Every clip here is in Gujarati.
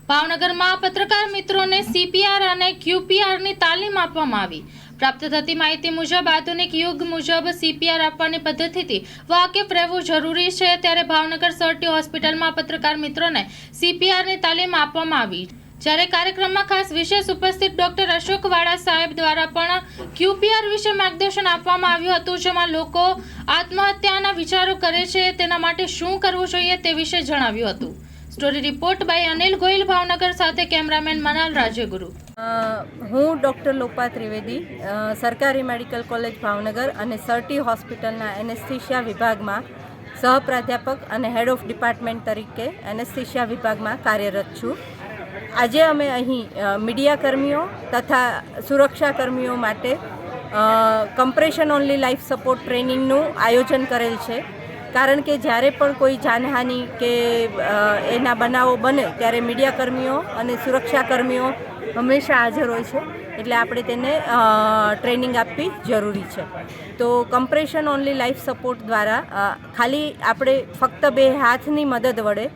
ભાવનગરમાં પત્રકાર મિત્રોને સીપીઆર અને ક્યુપીઆરની તાલીમ આપવામાં આવી। પ્રાપ્ત થતી માહિતી મુજબ આધુનિક યુગ મુજબ સીપીઆર આપવાની પદ્ધતિથી વાકેફ રહેવું જરૂરી છે। ત્યારે ભાવનગર સરટી હોસ્પિટલમાં પત્રકાર મિત્રોને સીપીઆરની તાલીમ આપવામાં આવી। જ્યારે કાર્યક્રમમાં ખાસ વિશેષ ઉપસ્થિત ડોક્ટર અશોક વાળા સાહેબ દ્વારા પણ ક્યુપીઆર વિશે માર્ગદર્શન આપવામાં આવ્યું હતું, જેમાં લોકો આત્મહત્યાના વિચારો કરે છે તેના માટે શું કરવું જોઈએ તે વિશે જણાવ્યું હતું। Story report by Anil Goyal, Bhavnagar સાથે કેમેરામેન મનાલ રાજ્યગુરુ। હું ડૉક્ટર લોપા ત્રિવેદી, સરકારી મેડિકલ કોલેજ ભાવનગર અને સરટી હોસ્પિટલના એનેસ્થેશિયા વિભાગમાં સહપ્રાધ્યાપક અને હેડ ઓફ ડિપાર્ટમેન્ટ તરીકે એનેસ્થેશિયા વિભાગમાં કાર્યરત છું। આજે અમે અહીં મીડિયા કર્મીઓ તથા સુરક્ષા કર્મીઓ માટે કમ્પ્રેશન ઓનલી લાઈફ સપોર્ટ ટ્રેનિંગનું આયોજન કરેલ છે, કારણ કે જ્યારે પણ કોઈ જાનહાનિ કે એના બનાવો બને ત્યારે મીડિયા કર્મીઓ અને સુરક્ષા કર્મીઓ હંમેશા હાજર હોય છે, એટલે આપણે તેને ટ્રેનિંગ આપવી જરૂરી છે। તો કમ્પ્રેશન ઓનલી લાઈફ સપોર્ટ દ્વારા ખાલી આપણે ફક્ત બે હાથની મદદ વડે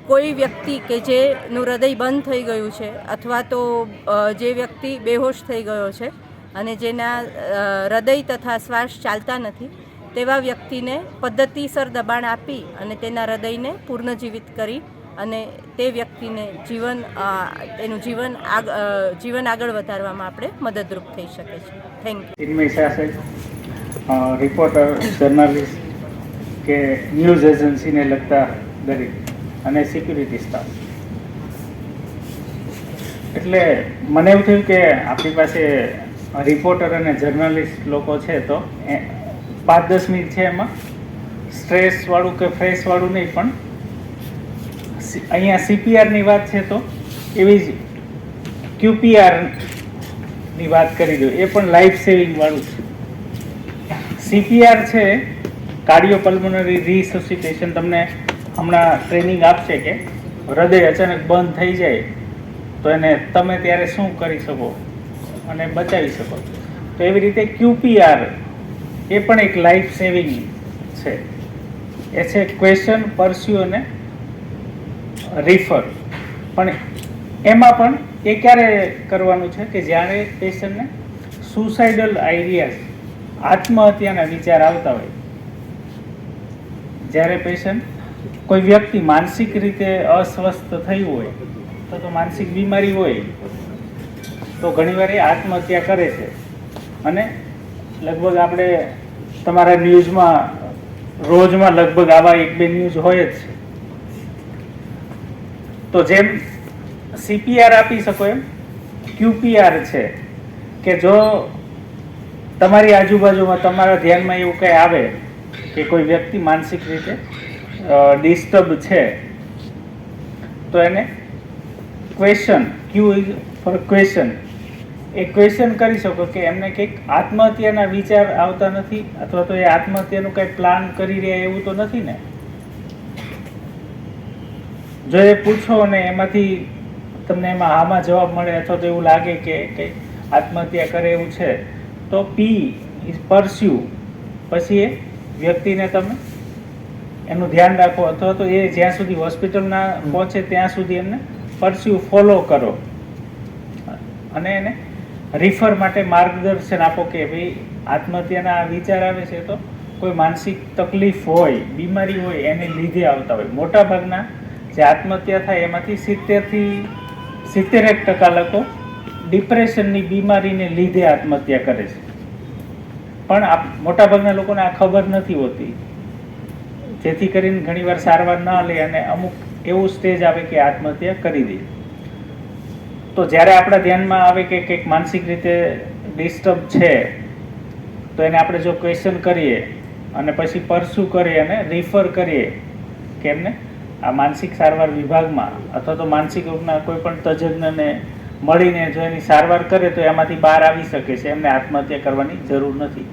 કોઈ વ્યક્તિ કે જેનું હૃદય બંધ થઈ ગયું છે અથવા તો જે વ્યક્તિ બેહોશ થઈ ગયો છે અને જેના હૃદય તથા શ્વાસ ચાલતા નથી તેવા વ્યક્તિને પદ્ધતિસર દબાણ આપી અને તેના હૃદયને પુનર્જીવિત કરી અને તે વ્યક્તિને એનું જીવન આગળ વધારવામાં આપણે મદદરૂપ થઈ શકે છે। Thank you. चिन्मय शाह से रिपोर्टर जर्नलिस्ट के न्यूज़ एजेंसी ने लगता दरेक અને સિક્યુરિટી સ્ટાફ। એટલે મને એવું થયું કે આપણી પાસે રિપોર્ટર અને જર્નલિસ્ટ લોકો છે તો 5-10 મિનિટ છે એમાં સ્ટ્રેસવાળું કે ફ્રેશવાળું નહીં, પણ અહીંયા સીપીઆરની વાત છે તો એવી જ ક્યુપીઆરની વાત કરી દો, એ પણ લાઈફ સેવિંગવાળું છે। સીપીઆર છે કાર્ડિયોપલ્મોનરી રિસોસિટેશન, તમને હમણાં ટ્રેનિંગ આપશે કે હૃદય અચાનક બંધ થઈ જાય તો એને તમે ત્યારે શું કરી શકો અને બચાવી શકો। તો એવી રીતે ક્યુપીઆર એ પણ એક લાઈફ સેવિંગ છે। એ છે ક્વેશ્ચન, પરસ્યુ અને રિફર। પણ એમાં પણ એ ક્યારે કરવાનું છે કે જ્યારે પેશન્ટને સુસાઇડલ આઈડિયાઝ, આત્મહત્યાના વિચાર આવતા હોય, જ્યારે પેશન્ટ કોઈ વ્યક્તિ માનસિક રીતે અસ્વસ્થ થયું હોય તો માનસિક બીમારી હોય તો ઘણીવાર એ આત્મહત્યા કરે છે। અને લગભગ આપણે તમારા ન્યૂઝમાં રોજમાં લગભગ આવા 1-2 ન્યૂઝ હોય જ છે। તો જેમ સીપીઆર આપી શકો એમ ક્યુપીઆર છે કે જો તમારી આજુબાજુમાં તમારા ધ્યાનમાં એવું કંઈ આવે કે કોઈ વ્યક્તિ માનસિક રીતે ડિસ્ટર્બ છે તો એને question, Q is four question, A question કરી શકો કે એમને કંઈક આત્મહત્યાના વિચાર આવતા નથી અથવા તો એ આત્મહત્યાનું કંઈ પ્લાન કરી રહ્યા એવું તો નથી ને। જો એ પૂછો અને એમાંથી તમને એમાં હામાં જવાબ મળે અથવા તો એવું લાગે કે કંઈક આત્મહત્યા કરે એવું છે તો પી ઇઝ પરસ્યુ, પછી એ વ્યક્તિને તમે એનું ધ્યાન રાખો અથવા તો એ જ્યાં સુધી હોસ્પિટલના પહોંચે ત્યાં સુધી એમને પરસ્યુ ફોલો કરો અને એને રિફર માટે માર્ગદર્શન આપો કે ભાઈ આત્મહત્યાના વિચાર આવે છે તો કોઈ માનસિક તકલીફ હોય, બીમારી હોય એને લીધે આવતા હોય। મોટાભાગના જે આત્મહત્યા થાય એમાંથી 70% લોકો ડિપ્રેશનની બીમારીને લીધે આત્મહત્યા કરે છે, પણ મોટાભાગના લોકોને આ ખબર નથી હોતી, જેથી કરીને ઘણીવાર સારવાર ન લે અને અમુક એવું સ્ટેજ આવે કે આત્મહત્યા કરી દે। તો જ્યારે આપણા ધ્યાનમાં આવે કે કંઈક માનસિક રીતે ડિસ્ટર્બ છે તો એને આપણે જો ક્વેશ્ચન કરીએ અને પછી પરસ્યુ કરીએ અને રિફર કરીએ કે એમને આ માનસિક સારવાર વિભાગમાં અથવા તો માનસિક રોગના કોઈ પણ તજજ્ઞને મળીને જો એની સારવાર કરે તો એમાંથી બહાર આવી શકે છે, એમને આત્મહત્યા કરવાની જરૂર નથી।